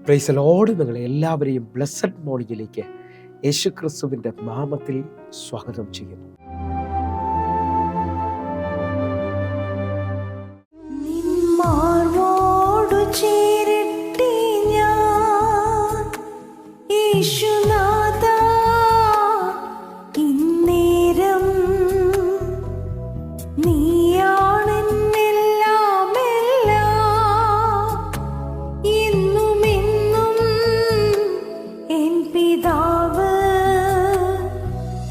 Praise the Lord. നിങ്ങളെ എല്ലാവരെയും blessed മോർണിംഗിലേക്ക് യേശുക്രിസ്തുവിൻ്റെ നാമത്തിൽ സ്വാഗതം ചെയ്യുന്നു. നിന്മാർവോടു ചേരട്ടെ ഞാൻ യേശുനാഥാ, ഇന്നേരം നീയാണെന്നെല്ലാം എല്ലാം, ഇന്നുമെന്നും എൻ പിതാവ്.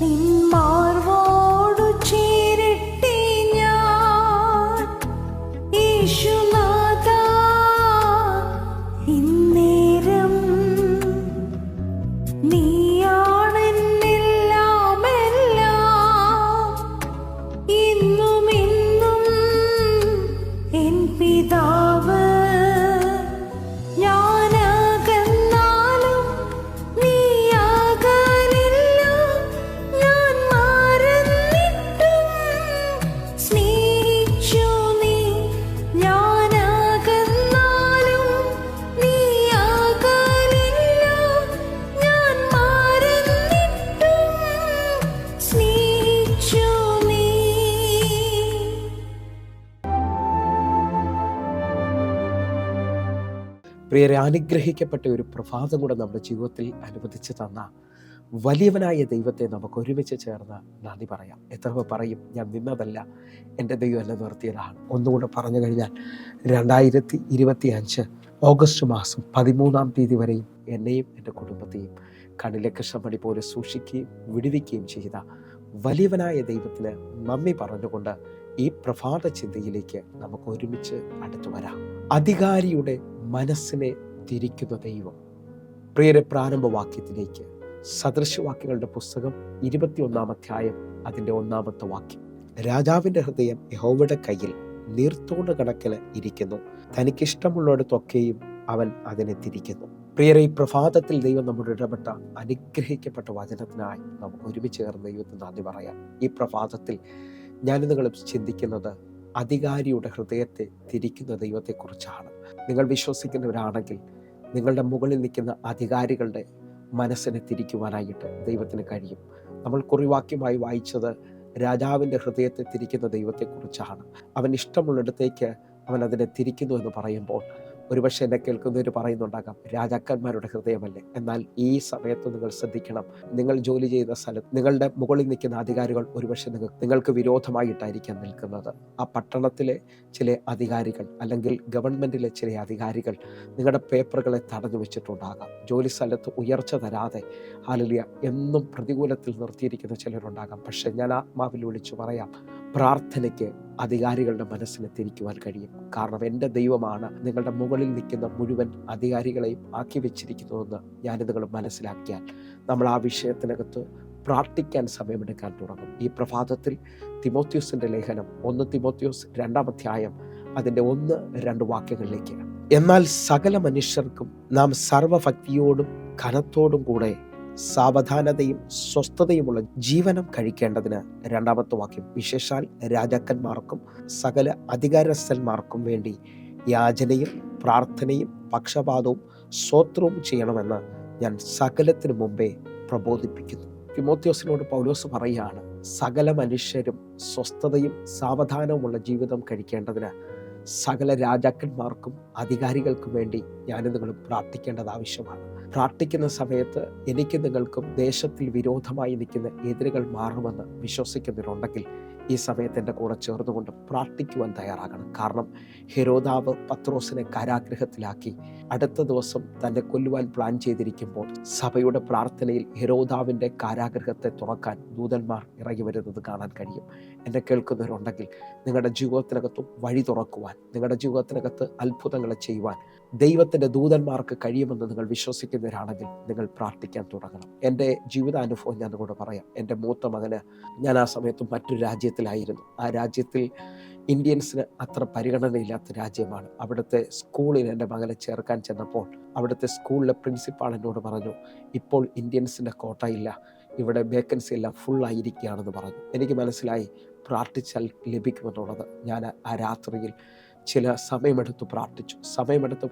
നിന്മാർവോടു ചേരട്ടെ ഞാൻ യേശുനാഥാ, ഇന്നേരം നീയാണെന്നെല്ലാം എല്ലാം, ഇന്നുമെന്നും എൻ പിതാവ്. ഞാനകന്നാലും നീ അകലില്ല, ഞാൻ മറന്നിട്ടും സ്നേഹിച്ചു നീ. ഞാനകന്നാലും നീ അകലില്ല, ഞാൻ മറന്നിട്ടും സ്നേഹിച്ചു നീ. പ്രിയരെ, അനുഗ്രഹിക്കപ്പെട്ട ഒരു പ്രഭാതം കൂടെ നമ്മുടെ ജീവിതത്തിൽ അനുവദിച്ച് തന്ന വലിയവനായ ദൈവത്തെ നമുക്ക് ഒരുമിച്ച് ചേർന്ന് നന്ദി പറയാം. എത്ര പേർ പറയും, ഞാൻ നിന്നതല്ല, എൻ്റെ ദൈവം എന്നെ നിർത്തിയതാണ്? ഒന്നുകൂടെ പറഞ്ഞു കഴിഞ്ഞാൽ 2025 ഓഗസ്റ്റ് മാസം 13-ാം തീയതി വരെയും എന്നെയും എൻ്റെ കുടുംബത്തെയും കണ്ണിലെ കൃഷ്ണമണി പോലെ സൂക്ഷിക്കുകയും വിടുവിക്കുകയും ചെയ്ത വലിയവനായ ദൈവത്തിന് നന്ദി പറഞ്ഞുകൊണ്ട് ഈ പ്രഭാത ചിന്തയിലേക്ക് നമുക്ക് ഒരുമിച്ച് അടുത്തു വരാം. അധികാരിയുടെ മനസ്സിനെ തിരിക്കുന്ന ദൈവം. പ്രിയരെ, പ്രാരംഭവാക്യത്തിലേക്ക്, സദൃശവാക്യങ്ങളുടെ പുസ്തകം 21-ാം അധ്യായം അതിൻ്റെ 1-ാമത്തെ വാക്യം. രാജാവിൻ്റെ ഹൃദയം യഹോവയുടെ കയ്യിൽ നീർത്തോട് കണക്കിൽ ഇരിക്കുന്നു, തനിക്കിഷ്ടമുള്ളിടത്തൊക്കെയും അവൻ അതിനെ തിരിക്കുന്നു. പ്രിയരെ, ഈ പ്രഭാതത്തിൽ ദൈവം നമ്മുടെ ഇടപെട്ട അനുഗ്രഹിക്കപ്പെട്ട വചനത്തിനായി നമുക്ക് ഒരുമിച്ച് ചേർന്ന് ദൈവത്തിന് നന്ദി പറയാം. ഈ പ്രഭാതത്തിൽ ഞാനും നിങ്ങളും ചിന്തിക്കുന്നത് അധികാരിയുടെ ഹൃദയത്തെ തിരിക്കുന്ന ദൈവത്തെക്കുറിച്ചാണ്. നിങ്ങൾ വിശ്വസിക്കുന്നവരാണെങ്കിൽ നിങ്ങളുടെ മുകളിൽ നിൽക്കുന്ന അധികാരികളുടെ മനസ്സിനെ തിരിക്കുവാനായിട്ട് ദൈവത്തിന് കഴിയും. നമ്മൾ കുറിവാക്യമായി വായിച്ചത് രാജാവിൻ്റെ ഹൃദയത്തെ തിരിക്കുന്ന ദൈവത്തെക്കുറിച്ചാണ്. അവൻ ഇഷ്ടമുള്ളിടത്തേക്ക് അവൻ അതിനെ തിരിക്കുന്നു എന്ന് പറയുമ്പോൾ ഒരുപക്ഷെ എന്നെ കേൾക്കുന്നവർ പറയുന്നുണ്ടാകാം, രാജാക്കന്മാരുടെ ഹൃദയമല്ലേ? എന്നാൽ ഈ സമയത്ത് നിങ്ങൾ ശ്രദ്ധിക്കണം, നിങ്ങൾ ജോലി ചെയ്യുന്ന സ്ഥലത്ത് നിങ്ങളുടെ മുകളിൽ നിൽക്കുന്ന അധികാരികൾ ഒരുപക്ഷെ നിങ്ങൾക്ക് വിരോധമായിട്ടായിരിക്കാം നിൽക്കുന്നത്. ആ പട്ടണത്തിലെ ചില അധികാരികൾ അല്ലെങ്കിൽ ഗവൺമെൻറ്റിലെ ചില അധികാരികൾ നിങ്ങളുടെ പേപ്പറുകളെ തടഞ്ഞു വെച്ചിട്ടുണ്ടാകാം. ജോലി സ്ഥലത്ത് ഉയർച്ച തരാതെ ഹല്ലേലൂയ എന്നും പ്രതികൂലത്തിൽ നിർത്തിയിരിക്കുന്ന ചിലരുണ്ടാകാം. പക്ഷെ ഞാൻ ആത്മാവിൽ വിളിച്ചു പറയാം, പ്രാർത്ഥനയ്ക്ക് അധികാരികളുടെ മനസ്സിനെ തിരിക്കുവാൻ കഴിയും. കാരണം എൻ്റെ ദൈവമാണ് നിങ്ങളുടെ മുകളിൽ നിൽക്കുന്ന മുഴുവൻ അധികാരികളെയും ആക്കി വെച്ചിരിക്കുന്നതെന്ന് ഞാൻ നിങ്ങൾ മനസ്സിലാക്കിയാൽ നമ്മൾ ആ വിഷയത്തിനകത്ത് പ്രാർത്ഥിക്കാൻ സമയമെടുക്കാൻ തുടങ്ങും. ഈ പ്രഭാതത്തിൽ തിമോത്തിയോസിൻ്റെ ലേഖനം 1 തിമോത്തിയോസ് 2-ാം അധ്യായം അതിൻ്റെ 1-2 വാക്യങ്ങളിലേക്ക്. എന്നാൽ സകല മനുഷ്യർക്കും നാം സർവഭക്തിയോടും ഘനത്തോടും കൂടെ സാവധാനതയും സ്വസ്ഥതയുമുള്ള ജീവനം കഴിക്കേണ്ടതിന്, 2-ാമത്തെ വാക്യം, വിശേഷാൽ രാജാക്കന്മാർക്കും സകല അധികാരസ്ഥന്മാർക്കും വേണ്ടി യാചനയും പ്രാർത്ഥനയും പക്ഷപാതവും സ്തോത്രവും ചെയ്യണമെന്ന് ഞാൻ സകലത്തിനു മുമ്പേ പ്രബോധിപ്പിക്കുന്നു. തിമോത്തിയോസിനോട് പൗലോസ് പറയുകയാണ്, സകല മനുഷ്യരും സ്വസ്ഥതയും സാവധാനവുമുള്ള ജീവിതം കഴിക്കേണ്ടതിന് സകല രാജാക്കന്മാർക്കും അധികാരികൾക്കും വേണ്ടി ഞാനും നിങ്ങളും പ്രാർത്ഥിക്കേണ്ടത് ആവശ്യമാണ്. പ്രാർത്ഥിക്കുന്ന സമയത്ത് എനിക്ക് നിങ്ങൾക്കും ദേശത്തിൽ വിരോധമായി നിൽക്കുന്ന എതിരുകൾ മാറുമെന്ന് വിശ്വസിക്കുന്നവരുണ്ടെങ്കിൽ ഈ സമയത്ത് എൻ്റെ കൂടെ ചേർന്നുകൊണ്ട് പ്രാർത്ഥിക്കുവാൻ തയ്യാറാകണം. കാരണം ഹെരോദാവ് പത്രോസിനെ കാരാഗൃഹത്തിലാക്കി അടുത്ത ദിവസം തന്നെ കൊല്ലുവാൻ പ്ലാൻ ചെയ്തിരിക്കുമ്പോൾ സഭയുടെ പ്രാർത്ഥനയിൽ ഹെരോദാവിൻ്റെ കാരാഗൃഹത്തെ തുറക്കാൻ ദൂതന്മാർ ഇറങ്ങി വരുന്നത് കാണാൻ കഴിയും. എന്നെ കേൾക്കുന്നവരുണ്ടെങ്കിൽ നിങ്ങളുടെ ജീവിതത്തിനകത്തും വഴി തുറക്കുവാൻ, നിങ്ങളുടെ ജീവിതത്തിനകത്ത് അത്ഭുതങ്ങളെ ചെയ്യുവാൻ ദൈവത്തിൻ്റെ ദൂതന്മാർക്ക് കഴിയുമെന്ന് നിങ്ങൾ വിശ്വസിക്കുന്നവരാണെങ്കിൽ നിങ്ങൾ പ്രാർത്ഥിക്കാൻ തുടങ്ങണം. എൻ്റെ ജീവിതാനുഭവം ഞാൻ നിങ്ങളോട് പറയാം. എൻ്റെ മൂത്ത മകന്, ഞാൻ ആ സമയത്ത് മറ്റൊരു രാജ്യത്തിലായിരുന്നു. ആ രാജ്യത്തിൽ ഇന്ത്യൻസിന് അത്ര പരിഗണനയില്ലാത്ത രാജ്യമാണ്. അവിടുത്തെ സ്കൂളിൽ എൻ്റെ മകനെ ചേർക്കാൻ ചെന്നപ്പോൾ അവിടുത്തെ സ്കൂളിലെ പ്രിൻസിപ്പാൾ എന്നോട് പറഞ്ഞു, ഇപ്പോൾ ഇന്ത്യൻസിൻ്റെ കോട്ട ഇല്ല, ഇവിടെ വേക്കൻസി എല്ലാം ഫുള്ളായിരിക്കുകയാണെന്ന് പറഞ്ഞു. എനിക്ക് മനസ്സിലായി പ്രാർത്ഥിച്ചാൽ ലഭിക്കുമെന്നുള്ളത്. ഞാൻ ആ രാത്രിയിൽ ചില സമയമെടുത്ത്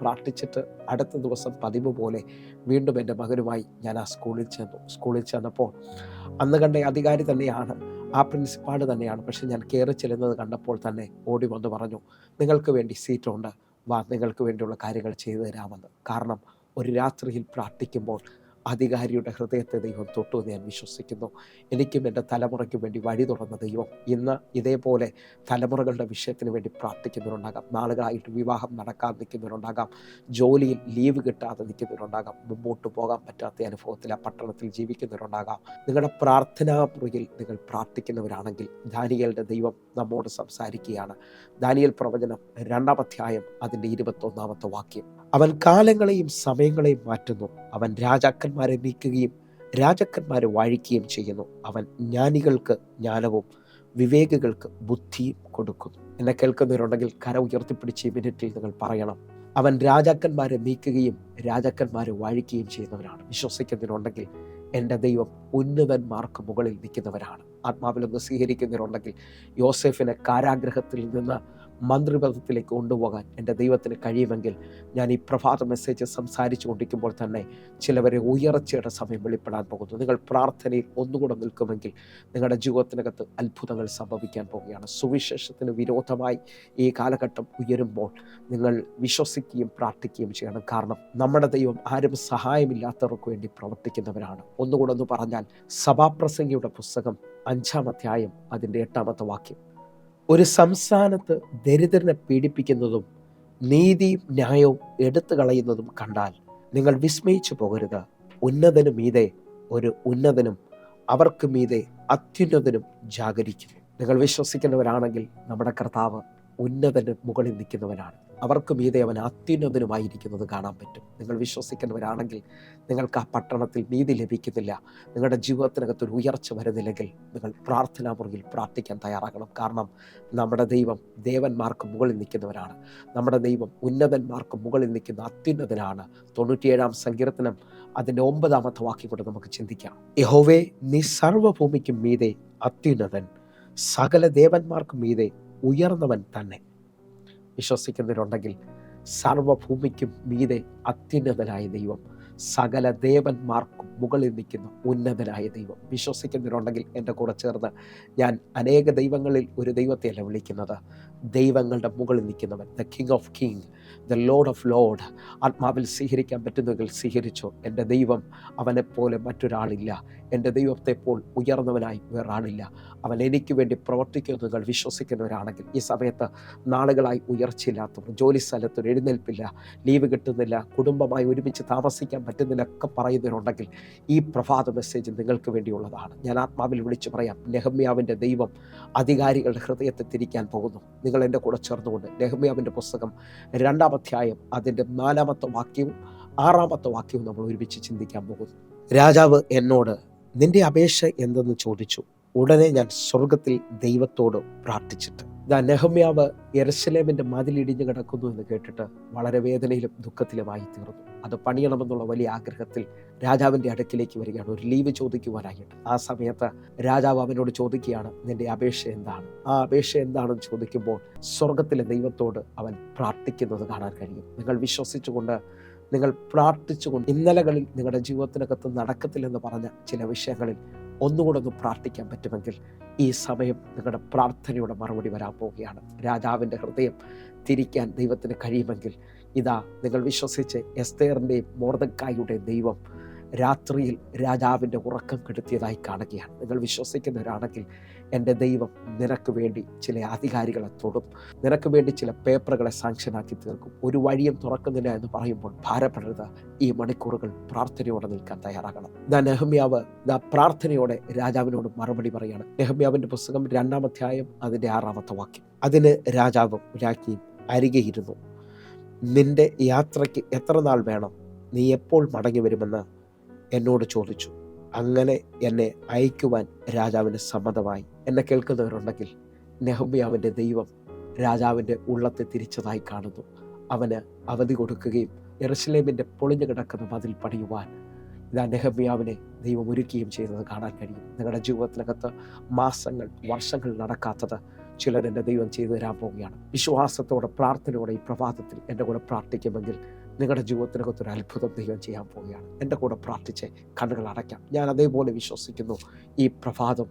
പ്രാർത്ഥിച്ചിട്ട് അടുത്ത ദിവസം പതിവ് പോലെ വീണ്ടും എൻ്റെ മകനുമായി ഞാൻ ആ സ്കൂളിൽ ചെന്നപ്പോൾ അന്ന് കണ്ട അധികാരി തന്നെയാണ്, ആ പ്രിൻസിപ്പാൾ തന്നെയാണ്. പക്ഷെ ഞാൻ കയറി ചെല്ലുന്നത് കണ്ടപ്പോൾ തന്നെ ഓടി വന്ന് പറഞ്ഞു, നിങ്ങൾക്ക് വേണ്ടി സീറ്റുണ്ട്, വാ, നിങ്ങൾക്ക് വേണ്ടിയുള്ള കാര്യങ്ങൾ ചെയ്തു തരാമെന്ന്. കാരണം ഒരു രാത്രിയിൽ പ്രാർത്ഥിക്കുമ്പോൾ അധികാരിയുടെ ഹൃദയത്തെ ദൈവം തൊട്ടു എന്ന് ഞാൻ വിശ്വസിക്കുന്നു. എനിക്കും എൻ്റെ തലമുറയ്ക്കും വേണ്ടി വഴി തുറന്ന ദൈവം ഇന്ന് ഇതേപോലെ തലമുറകളുടെ വിഷയത്തിന് വേണ്ടി പ്രാർത്ഥിക്കുന്നവരുണ്ടാകാം. നാളുകളായിട്ട് വിവാഹം നടക്കാതെ നിൽക്കുന്നവരുണ്ടാകാം, ജോലിയിൽ ലീവ് കിട്ടാതെ നിൽക്കുന്നവരുണ്ടാകാം, മുമ്പോട്ട് പോകാൻ പറ്റാത്ത അനുഭവത്തിൽ ആ പട്ടണത്തിൽ ജീവിക്കുന്നവരുണ്ടാകാം. നിങ്ങളുടെ പ്രാർത്ഥനാ മുറിയിൽ നിങ്ങൾ പ്രാർത്ഥിക്കുന്നവരാണെങ്കിൽ ദാനിയേലിൻ്റെ ദൈവം നമ്മോട് സംസാരിക്കുകയാണ്. ദാനിയേൽ പ്രവചനം 2-ാം അധ്യായം അതിൻ്റെ 21-ാമത്തെ വാക്യം. അവൻ കാലങ്ങളെയും സമയങ്ങളെയും മാറ്റുന്നു, അവൻ രാജാക്കന്മാരെ നീക്കുകയും രാജാക്കന്മാരെ വാഴിക്കുകയും ചെയ്യുന്നു. അവൻ ജ്ഞാനികൾക്ക് ജ്ഞാനവും വിവേകികൾക്ക് ബുദ്ധിയും കൊടുക്കുന്നു. എന്നെ കേൾക്കുന്നവരുണ്ടെങ്കിൽ കര ഉയർത്തിപ്പിടിച്ച് ഈ മിനിറ്റിൽ നിങ്ങൾ പറയണം, അവൻ രാജാക്കന്മാരെ നീക്കുകയും രാജാക്കന്മാരെ വാഴിക്കുകയും ചെയ്യുന്നവരാണ്. വിശ്വസിക്കുന്നവരുണ്ടെങ്കിൽ എൻ്റെ ദൈവം ഉന്നതന്മാർക്ക് മുകളിൽ നിൽക്കുന്നവരാണ്. ആത്മാവിലൊന്ന് സ്വീകരിക്കുന്നവരുണ്ടെങ്കിൽ യോസേഫിനെ കാരാഗ്രഹത്തിൽ നിന്ന് മന്ത്രിപദത്തിലേക്ക് കൊണ്ടുപോകാൻ എൻ്റെ ദൈവത്തിന് കഴിയുമെങ്കിൽ ഞാൻ ഈ പ്രഭാത മെസ്സേജ് സംസാരിച്ചു കൊണ്ടിരിക്കുമ്പോൾ തന്നെ ചിലവരെ ഉയർച്ചയുടെ സമയം വെളിപ്പെടാൻ പോകുന്നു. നിങ്ങൾ പ്രാർത്ഥനയിൽ ഒന്നുകൂടെ നിൽക്കുമെങ്കിൽ നിങ്ങളുടെ ജീവിതത്തിനകത്ത് അത്ഭുതങ്ങൾ സംഭവിക്കാൻ പോവുകയാണ്. സുവിശേഷത്തിന് വിരോധമായി ഈ കാലഘട്ടം ഉയരുമ്പോൾ നിങ്ങൾ വിശ്വസിക്കുകയും പ്രാർത്ഥിക്കുകയും ചെയ്യണം. കാരണം നമ്മുടെ ദൈവം ആരും സഹായമില്ലാത്തവർക്ക് വേണ്ടി പ്രവർത്തിക്കുന്നവരാണ്. ഒന്നുകൂടെ ഒന്ന് പറഞ്ഞാൽ സഭാപ്രസംഗിയുടെ പുസ്തകം 5-ാം അധ്യായം അതിൻ്റെ 8-ാമത്തെ വാക്യം. ഒരു സംസ്ഥാനത്ത് ദരിദ്രനെ പീഡിപ്പിക്കുന്നതും നീതിയും ന്യായവും എടുത്തു കളയുന്നതും കണ്ടാൽ നിങ്ങൾ വിസ്മയിച്ചു പോകരുത്. ഉന്നതനു മീതെ ഒരു ഉന്നതനും അവർക്ക് മീതെ അത്യുന്നതനും ജാഗരിക്കുന്നു. നിങ്ങൾ വിശ്വസിക്കുന്നവരാണെങ്കിൽ നമ്മുടെ കർത്താവ് ഉന്നതന് മുകളിൽ നിൽക്കുന്നവനാണ്. അവർക്ക് മീതെ അവൻ അത്യുന്നതനുമായിരിക്കുന്നത് കാണാൻ പറ്റും. നിങ്ങൾ വിശ്വസിക്കുന്നവരാണെങ്കിൽ നിങ്ങൾക്ക് ആ പട്ടണത്തിൽ നീതി ലഭിക്കുന്നില്ല, നിങ്ങളുടെ ജീവിതത്തിനകത്തൊരു ഉയർച്ച വരുന്നില്ലെങ്കിൽ നിങ്ങൾ പ്രാർത്ഥനാ മുറിയിൽ പ്രാർത്ഥിക്കാൻ തയ്യാറാകണം. കാരണം നമ്മുടെ ദൈവം ദേവന്മാർക്ക് മുകളിൽ നിൽക്കുന്നവരാണ്. നമ്മുടെ ദൈവം ഉന്നതന്മാർക്ക് മുകളിൽ നിൽക്കുന്ന അത്യുന്നതനാണ്. 97-ാം സങ്കീർത്തനം അതിൻ്റെ 9-ാമത്തെ വാക്യം കൊണ്ട് നമുക്ക് ചിന്തിക്കാം. യഹോവേ, നീ സർവ്വഭൂമിക്കും മീതെ അത്യുന്നതൻ, സകല ദേവന്മാർക്കും മീതെ ഉയർന്നവൻ തന്നെ. വിശ്വസിക്കുന്നവരുണ്ടെങ്കിൽ സർവ്വഭൂമിക്കും മീതെ അത്യുന്നതനായ ദൈവം, സകല ദേവന്മാർക്കും മുകളിൽ നിൽക്കുന്ന ഉന്നതനായ ദൈവം. വിശ്വസിക്കുന്നവരുണ്ടെങ്കിൽ എൻ്റെ കൂടെ ചേർന്ന് ഞാൻ അനേക ദൈവങ്ങളിൽ ഒരു ദൈവത്തെയല്ല വിളിക്കുന്നത്, ദൈവങ്ങളുടെ മുകളിൽ നിൽക്കുന്നവൻ, the king of king, the lord of lord. ആത്മാവിൽ സ്വീകരിക്കാൻ പറ്റുന്നെങ്കിൽ സ്വീകരിച്ചോ. എൻ്റെ ദൈവം അവനെപ്പോലെ മറ്റൊരാളില്ല. എൻ്റെ ദൈവത്തെപ്പോൾ ഉയർന്നവനായി വേറാളില്ല. അവൻ എനിക്ക് വേണ്ടി പ്രവർത്തിക്കുമെന്ന് നിങ്ങൾ വിശ്വസിക്കുന്നവരാണെങ്കിൽ ഈ സമയത്ത് നാളുകളായി ഉയർച്ചയില്ലാത്തവർ, ജോലി സ്ഥലത്തൊരു എഴുന്നേൽപ്പില്ല, ലീവ് കിട്ടുന്നില്ല, കുടുംബമായി ഒരുമിച്ച് താമസിക്കാൻ പറ്റുന്നില്ല ഒക്കെ പറയുന്നവരുണ്ടെങ്കിൽ ഈ പ്രഭാത മെസ്സേജ് നിങ്ങൾക്ക് വേണ്ടിയുള്ളതാണ്. ഞാൻ ആത്മാവിൽ വിളിച്ചു പറയാം, നെഹമ്യാവിൻ്റെ ദൈവം അധികാരികളുടെ ഹൃദയത്തെ തിരിക്കാൻ പോകുന്നു. നിങ്ങൾ എൻ്റെ കൂടെ ചേർന്നുകൊണ്ട് നെഹമ്യാവിൻ്റെ പുസ്തകം 2-ാം അധ്യായം അതിൻ്റെ 4-ാമത്തെ വാക്യവും 6-ാമത്തെ വാക്യവും നമ്മൾ ഒരുമിച്ച് ചിന്തിക്കാൻ പോകുന്നു. രാജാവ് എന്നോട് നിന്റെ അപേക്ഷ എന്തെന്ന് ചോദിച്ചു. ഉടനെ ഞാൻ സ്വർഗത്തിൽ ദൈവത്തോട് പ്രാർത്ഥിച്ചിട്ട്. നെഹമ്യാവ് യെരൂശലേമിൻ്റെ മതിലിടിഞ്ഞു കിടക്കുന്നു എന്ന് കേട്ടിട്ട് വളരെ വേദനയിലും ദുഃഖത്തിലുമായി തീർന്നു. അത് പണിയണമെന്നുള്ള വലിയ ആഗ്രഹത്തിൽ രാജാവിൻ്റെ അടുക്കിലേക്ക് വരികയാണ്, ഒരു ലീവ് ചോദിക്കുവാനായിട്ട്. ആ സമയത്ത് രാജാവ് അവനോട് ചോദിക്കുകയാണ്, നിന്റെ അപേക്ഷ എന്താണ്? ആ അപേക്ഷ എന്താണെന്ന് ചോദിക്കുമ്പോൾ സ്വർഗത്തിലെ ദൈവത്തോട് അവൻ പ്രാർത്ഥിക്കുന്നത് കാണാൻ കഴിയും. നിങ്ങൾ വിശ്വസിച്ചുകൊണ്ട്, നിങ്ങൾ പ്രാർത്ഥിച്ചുകൊണ്ട്, ഇന്നലകളിൽ നിങ്ങളുടെ ജീവിതത്തിനകത്ത് നടക്കത്തില്ലെന്ന് പറഞ്ഞ ചില വിഷയങ്ങളിൽ ഒന്നുകൂടെ ഒന്ന് പ്രാർത്ഥിക്കാൻ പറ്റുമെങ്കിൽ ഈ സമയം നിങ്ങളുടെ പ്രാർത്ഥനയുടെ മറുപടി വരാൻ പോവുകയാണ്. രാജാവിൻ്റെ ഹൃദയം തിരിക്കാൻ ദൈവത്തിന് കഴിയുമെങ്കിൽ ഇതാ നിങ്ങൾ വിശ്വസിച്ച് എസ്തേറിൻ്റെയും മൊർദെഖായിയുടെയും ദൈവം രാത്രിയിൽ രാജാവിൻ്റെ ഉറക്കം കെടുത്തിയതായി കാണുകയാണ്. നിങ്ങൾ വിശ്വസിക്കുന്നവരാണെങ്കിൽ എൻ്റെ ദൈവം നിനക്ക് വേണ്ടി ചില അധികാരികളെ തൊടും, നിനക്ക് വേണ്ടി ചില പേപ്പറുകളെ സാങ്ഷനാക്കി തീർക്കും. ഒരു വഴിയും തുറക്കുന്നില്ല എന്ന് പറയുമ്പോൾ ഭാരപ്പെടരുത്. ഈ മണിക്കൂറുകൾ പ്രാർത്ഥനയോടെ നിൽക്കാൻ തയ്യാറാകണം. നെഹമ്യാവ് പ്രാർത്ഥനയോടെ രാജാവിനോട് മറുപടി പറയാണ്. നെഹമ്യാവിൻ്റെ പുസ്തകം 2-ാം അധ്യായം അതിൻ്റെ 6-ാമത്തെ വാക്യം. അതിന് രാജാവും രാജ്ഞിയും അരികെ ഇരുന്നു. നിന്റെ യാത്രയ്ക്ക് എത്ര നാൾ വേണം? നീ എപ്പോൾ മടങ്ങി വരുമെന്ന് എന്നോട് ചോദിച്ചു. അങ്ങനെ എന്നെ അയക്കുവാൻ രാജാവിന് സമ്മതമായി. എന്നെ കേൾക്കുന്നവരുണ്ടെങ്കിൽ നെഹമ്യാവിൻ്റെ ദൈവം രാജാവിൻ്റെ ഉള്ളത്തെ തിരിച്ചതായി കാണുന്നു. അവന് അവധി കൊടുക്കുകയും യെരൂശലേമിൻ്റെ പൊളിഞ്ഞു കിടക്കുന്ന മതിൽ പണിയുവാൻ ഇതാ നെഹമ്യാവിനെ ദൈവം ഒരുക്കുകയും ചെയ്യുന്നത് കാണാൻ കഴിയും. നിങ്ങളുടെ ജീവിതത്തിനകത്ത് മാസങ്ങൾ, വർഷങ്ങൾ നടക്കാത്തത്, ചിലർ എൻ്റെ ദൈവം ചെയ്തു തരാൻ പോവുകയാണ്. വിശ്വാസത്തോടെ പ്രാർത്ഥനയോടെ ഈ പ്രഭാതത്തിൽ എൻ്റെ കൂടെ പ്രാർത്ഥിക്കുമെങ്കിൽ നിങ്ങളുടെ ജീവിതത്തിനകത്തൊരു അത്ഭുതം ദൈവം ചെയ്യാൻ പോവുകയാണ്. എൻ്റെ കൂടെ പ്രാർത്ഥിച്ച് കണ്ണുകൾ അടയ്ക്കാം. ഞാൻ അതേപോലെ വിശ്വസിക്കുന്നു. ഈ പ്രഭാതം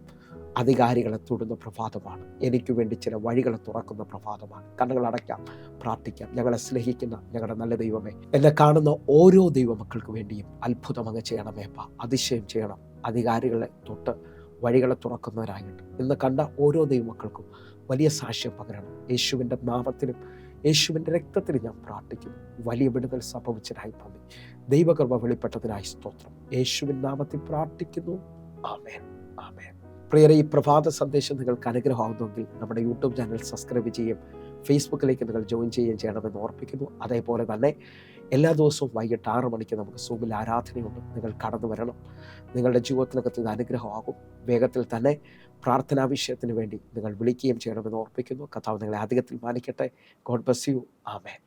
അധികാരികളെ തൊടുന്ന പ്രഭാതമാണ്. എനിക്ക് വേണ്ടി ചില വഴികളെ തുറക്കുന്ന പ്രഭാതമാണ്. കണ്ണുകൾ അടയ്ക്കാം, പ്രാർത്ഥിക്കാം. ഞങ്ങളെ സ്നേഹിക്കുന്ന ഞങ്ങളുടെ നല്ല ദൈവമേ, എന്നെ കാണുന്ന ഓരോ ദൈവമക്കൾക്ക് വേണ്ടിയും അത്ഭുതം അങ്ങ് ചെയ്യണമേ അപ്പ. അതിശയം ചെയ്യണം. അധികാരികളെ തൊട്ട് വഴികളെ തുറക്കുന്നവരായിട്ട് ഇന്ന് കണ്ട ഓരോ ദൈവമക്കൾക്കും വലിയ സാക്ഷ്യം പകരണം. യേശുവിൻ്റെ നാമത്തിലും യേശുവിൻ്റെ രക്തത്തിലും ഞാൻ പ്രാർത്ഥിക്കുന്നു. വലിയ വിടുതൽ സംഭവിച്ചതിനായി നന്ദി. ദൈവകൃപ വെളിപ്പെട്ടതിനായി സ്തോത്രം. യേശുവിൻ്റെ നാമത്തിൽ പ്രാർത്ഥിക്കുന്നു. ആമേൻ, ആമേൻ. പ്രിയരെ, ഈ പ്രഭാത സന്ദേശം നിങ്ങൾക്ക് അനുഗ്രഹമാകുന്നുവെങ്കിൽ നമ്മുടെ യൂട്യൂബ് ചാനൽ സബ്സ്ക്രൈബ് ചെയ്യും, ഫേസ്ബുക്കിലേക്ക് നിങ്ങൾ ജോയിൻ ചെയ്യുകയും ചെയ്യണമെന്ന് ഓർപ്പിക്കുന്നു. അതേപോലെ തന്നെ എല്ലാ ദിവസവും വൈകിട്ട് 6 മണിക്ക് നമുക്ക് സൂമിൽ ആരാധനയുണ്ട്. നിങ്ങൾ കടന്നു വരണം. നിങ്ങളുടെ ജീവിതത്തിനകത്ത് ഇത് അനുഗ്രഹമാകും. വേഗത്തിൽ തന്നെ പ്രാർത്ഥനാ വിഷയത്തിന് വേണ്ടി നിങ്ങൾ വിളിക്കുകയും ചെയ്യണമെന്ന് ഓർപ്പിക്കുന്നു. കർത്താവ് നിങ്ങളെ അധികത്തിൽ മാനിക്കട്ടെ. God bless you. ആമേൻ.